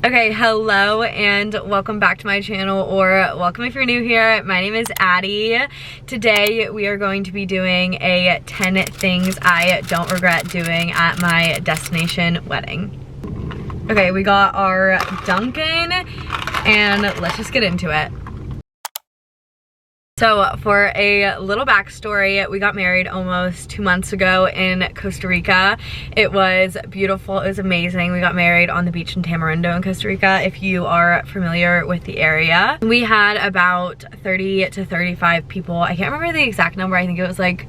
Okay, hello and welcome back to my channel, or welcome if you're new here. My name is Addie. Today we are going to be doing a 10 things I don't regret doing at my destination wedding. Okay, we got our Dunkin' and let's just get into it. So for a little backstory, we got married almost 2 months ago in Costa Rica. It was beautiful, it was amazing. We got married on the beach in Tamarindo in Costa Rica, if you are familiar with the area. We had about 30 to 35 people. I can't remember the exact number, I think it was like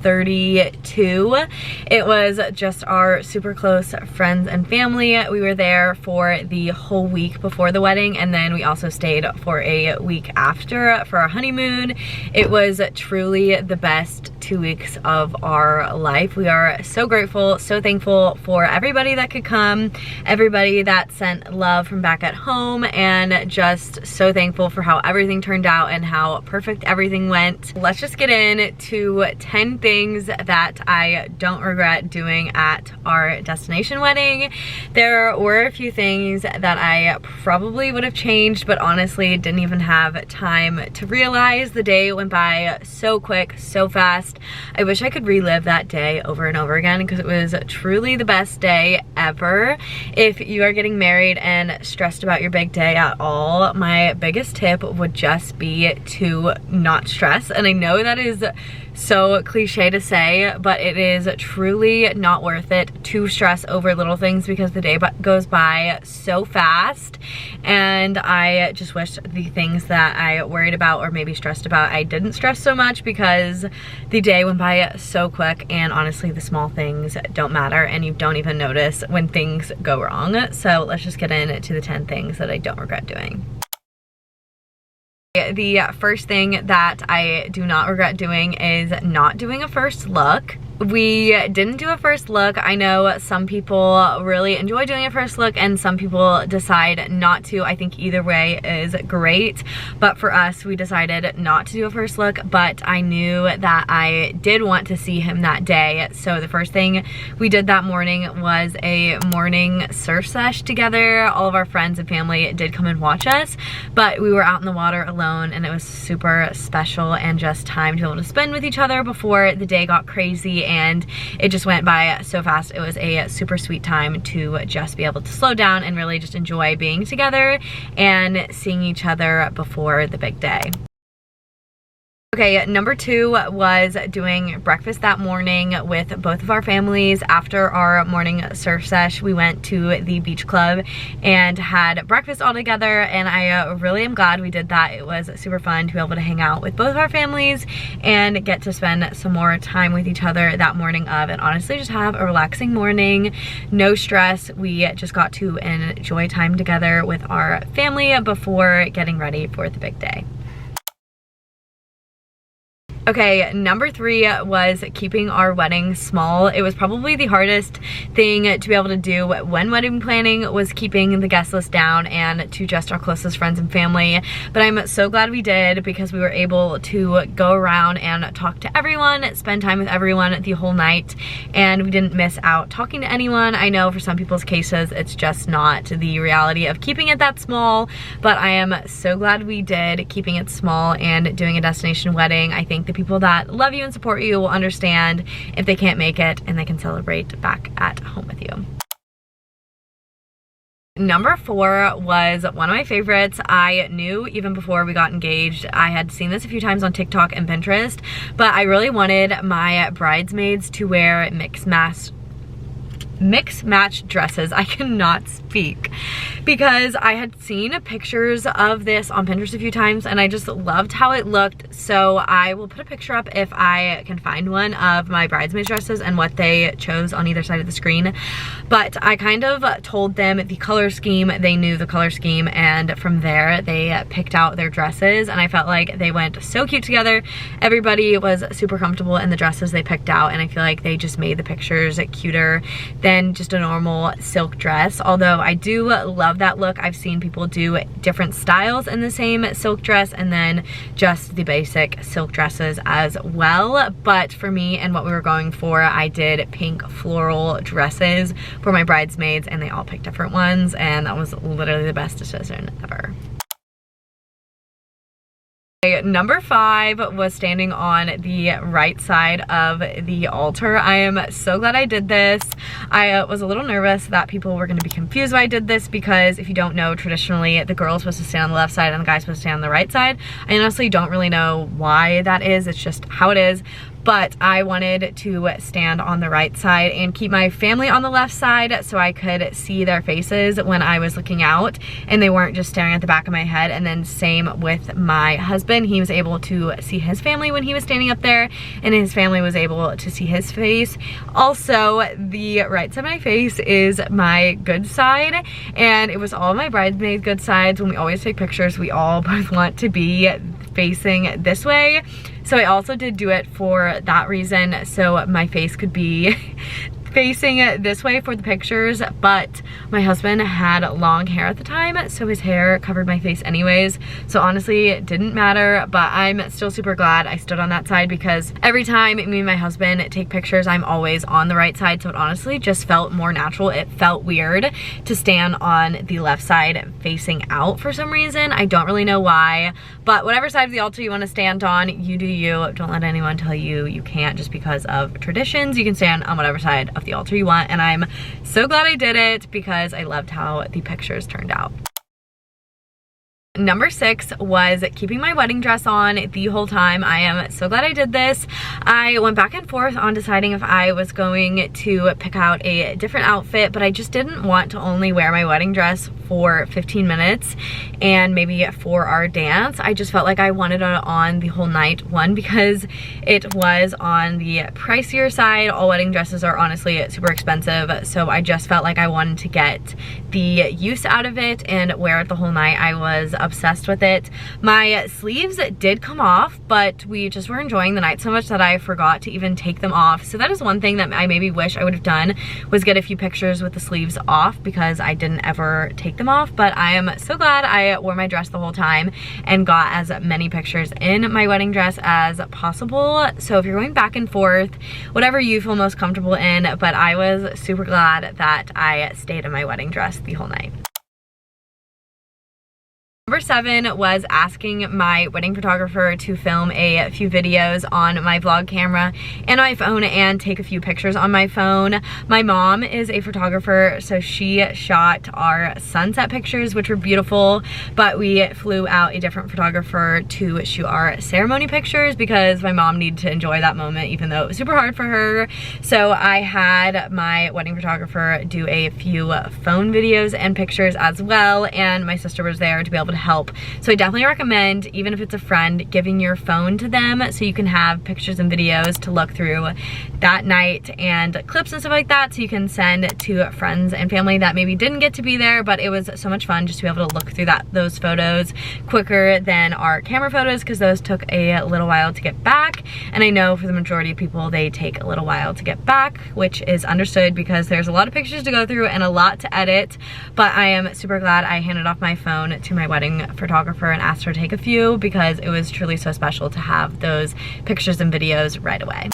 32. It was just our super close friends and family. We were there for the whole week before the wedding, and then we also stayed for a week after for our honeymoon. It was truly the best 2 weeks of our life. We are so grateful, so thankful for everybody that could come, everybody that sent love from back at home, and just so thankful for how everything turned out and how perfect everything went. Let's just get into 10 things that I don't regret doing at our destination wedding. There were a few things that I probably would have changed, but honestly didn't even have time to realize. The day went by so quick, so fast. I wish I could relive that day over and over again because it was truly the best day ever. If you are getting married and stressed about your big day at all, my biggest tip would just be to not stress. And I know that is so cliche to say, but it is truly not worth it to stress over little things because the day goes by so fast. And I just wish the things that I worried about or maybe stressed about, I didn't stress so much because the day went by so quick, and honestly the small things don't matter and you don't even notice when things go wrong. So let's just get into the 10 things that I don't regret doing. The first thing that I do not regret doing is not doing a first look. We didn't do a first look. I know some people really enjoy doing a first look and some people decide not to. I think either way is great, but for us we decided not to do a first look, but I knew that I did want to see him that day. So the first thing we did that morning was a morning surf sesh together. All of our friends and family did come and watch us, but we were out in the water alone and it was super special and just time to be able to spend with each other before the day got crazy, and it just went by so fast. It was a super sweet time to just be able to slow down and really just enjoy being together and seeing each other before the big day. Okay, number 2 was doing breakfast that morning with both of our families. After our morning surf sesh, we went to the beach club and had breakfast all together, and I really am glad we did that. It was super fun to be able to hang out with both of our families and get to spend some more time with each other that morning of, and honestly just have a relaxing morning, no stress. We just got to enjoy time together with our family before getting ready for the big day. Okay, number 3 was keeping our wedding small. It was probably the hardest thing to be able to do when wedding planning, was keeping the guest list down and to just our closest friends and family. But I'm so glad we did because we were able to go around and talk to everyone, spend time with everyone the whole night, and we didn't miss out talking to anyone. I know for some people's cases it's just not the reality of keeping it that small, but I am so glad we did, keeping it small and doing a destination wedding. I think the people that love you and support you will understand if they can't make it, and they can celebrate back at home with you. Number 4 was one of my favorites. I knew even before we got engaged, I had seen this a few times on TikTok and Pinterest, but I really wanted my bridesmaids to wear mix match dresses. I cannot speak because I had seen pictures of this on Pinterest a few times and I just loved how it looked. So I will put a picture up if I can find one of my bridesmaids dresses and what they chose on either side of the screen. But I kind of told them the color scheme, they knew the color scheme, and from there they picked out their dresses, and I felt like they went so cute together. Everybody was super comfortable in the dresses they picked out, and I feel like they just made the pictures cuter than just a normal silk dress. Although I do love that look. I've seen people do different styles in the same silk dress and then just the basic silk dresses as well. But for me and what we were going for, I did pink floral dresses for my bridesmaids, and they all picked different ones, and that was literally the best decision ever. Number 5 was standing on the right side of the altar. I am so glad I did this. I was a little nervous that people were going to be confused why I did this, because if you don't know, traditionally the girl is supposed to stand on the left side and the guy is supposed to stand on the right side. I honestly don't really know why that is. It's just how it is. But I wanted to stand on the right side and keep my family on the left side so I could see their faces when I was looking out and they weren't just staring at the back of my head. And then same with my husband. He was able to see his family when he was standing up there, and his family was able to see his face. Also, the right side of my face is my good side, and it was all my bridesmaids' good sides. When we always take pictures, we all both want to be facing this way. So I also did do it for that reason, so my face could be facing this way for the pictures. But my husband had long hair at the time, so his hair covered my face anyways, so honestly it didn't matter. But I'm still super glad I stood on that side, because every time me and my husband take pictures, I'm always on the right side, so it honestly just felt more natural. It felt weird to stand on the left side facing out for some reason. I don't really know why, but whatever side of the altar you want to stand on, you do you. Don't let anyone tell you you can't just because of traditions. You can stand on whatever side of the altar you want, and I'm so glad I did it because I loved how the pictures turned out. Number 6 was keeping my wedding dress on the whole time. I am so glad I did this. I went back and forth on deciding if I was going to pick out a different outfit, but I just didn't want to only wear my wedding dress for 15 minutes and maybe for our dance. I just felt like I wanted it on the whole night. One, because it was on the pricier side. All wedding dresses are honestly super expensive, so I just felt like I wanted to get the use out of it and wear it the whole night. I was obsessed with it. My sleeves did come off, but we just were enjoying the night so much that I forgot to even take them off. So that is one thing that I maybe wish I would have done, was get a few pictures with the sleeves off, because I didn't ever take them off. But I am so glad I wore my dress the whole time and got as many pictures in my wedding dress as possible. So if you're going back and forth, whatever you feel most comfortable in, but I was super glad that I stayed in my wedding dress the whole night. Number 7 was asking my wedding photographer to film a few videos on my vlog camera and my phone and take a few pictures on my phone. My mom is a photographer, so she shot our sunset pictures, which were beautiful, but we flew out a different photographer to shoot our ceremony pictures because my mom needed to enjoy that moment, even though it was super hard for her. So I had my wedding photographer do a few phone videos and pictures as well, and my sister was there to be able to help. So I definitely recommend, even if it's a friend, giving your phone to them so you can have pictures and videos to look through that night and clips and stuff like that, so you can send to friends and family that maybe didn't get to be there. But it was so much fun just to be able to look through those photos quicker than our camera photos, because those took a little while to get back, and I know for the majority of people they take a little while to get back, which is understood because there's a lot of pictures to go through and a lot to edit. But I am super glad I handed off my phone to my wedding photographer and asked her to take a few, because it was truly so special to have those pictures and videos right away.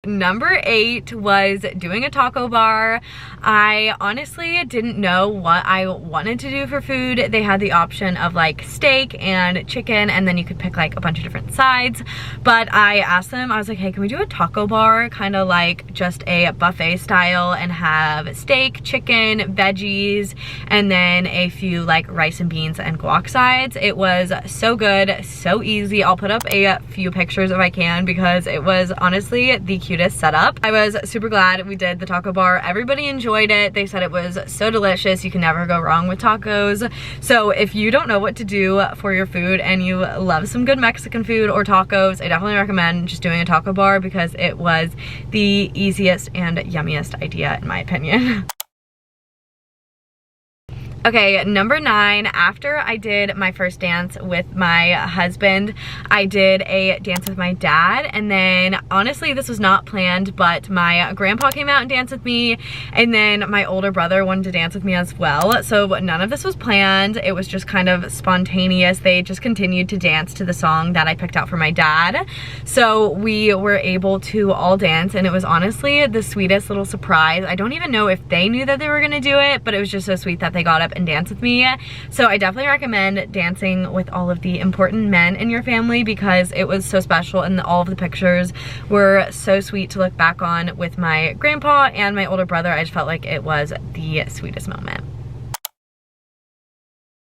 Number 8 was doing a taco bar. I honestly didn't know what I wanted to do for food. They had the option of like steak and chicken, and then you could pick like a bunch of different sides. But I asked them, I was like, hey, can we do a taco bar, kind of like just a buffet style, and have steak, chicken, veggies, and then a few like rice and beans and guac sides. It was so good, so easy. I'll put up a few pictures if I can, because it was honestly the cutest setup. I was super glad we did the taco bar. Everybody enjoyed it. They said it was so delicious. You can never go wrong with tacos. So if you don't know what to do for your food and you love some good Mexican food or tacos, I definitely recommend just doing a taco bar, because it was the easiest and yummiest idea in my opinion. Okay, number 9, after I did my first dance with my husband, I did a dance with my dad, and then honestly this was not planned, but my grandpa came out and danced with me, and then my older brother wanted to dance with me as well. So none of this was planned, it was just kind of spontaneous. They just continued to dance to the song that I picked out for my dad. So we were able to all dance, and it was honestly the sweetest little surprise. I don't even know if they knew that they were gonna do it, but it was just so sweet that they got up and dance with me. So I definitely recommend dancing with all of the important men in your family because it was so special, and all of the pictures were so sweet to look back on with my grandpa and my older brother. I just felt like it was the sweetest moment.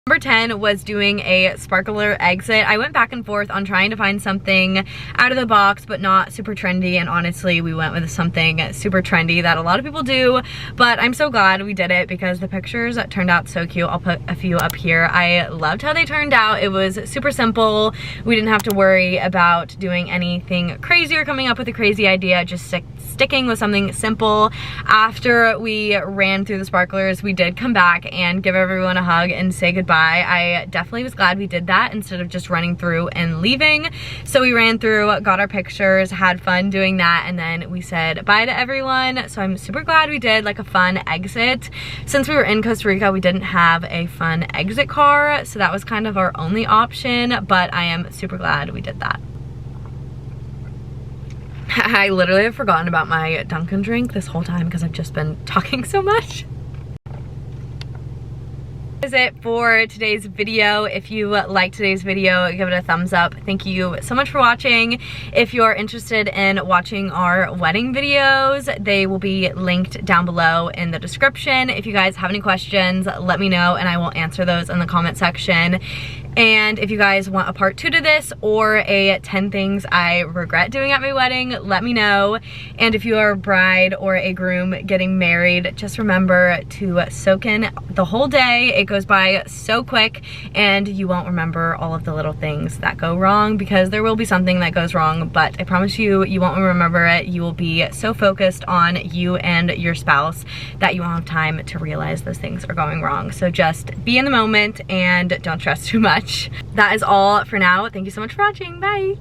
Number 10 was doing a sparkler exit. I went back and forth on trying to find something out of the box but not super trendy, and honestly we went with something super trendy that a lot of people do, but I'm so glad we did it because the pictures turned out so cute. I'll put a few up here. I loved how they turned out. It was super simple. We didn't have to worry about doing anything crazy or coming up with a crazy idea, just sticking with something simple. After we ran through the sparklers, we did come back and give everyone a hug and say goodbye. I definitely was glad we did that instead of just running through and leaving. So we ran through, got our pictures, had fun doing that, and then we said bye to everyone. So I'm super glad we did like a fun exit. Since we were in Costa Rica, we didn't have a fun exit car, so that was kind of our only option, but I am super glad we did that. I literally have forgotten about my Dunkin' drink this whole time because I've just been talking so much. That is it for today's video. If you liked today's video, give it a thumbs up. Thank you so much for watching. If you're interested in watching our wedding videos, they will be linked down below in the description. If you guys have any questions, let me know and I will answer those in the comment section. And if you guys want a part 2 to this or a 10 things I regret doing at my wedding, let me know. And if you are a bride or a groom getting married, just remember to soak in the whole day. It goes by so quick and you won't remember all of the little things that go wrong, because there will be something that goes wrong, but I promise you, you won't remember it. You will be so focused on you and your spouse that you won't have time to realize those things are going wrong. So just be in the moment and don't stress too much. That is all for now. Thank you so much for watching. Bye.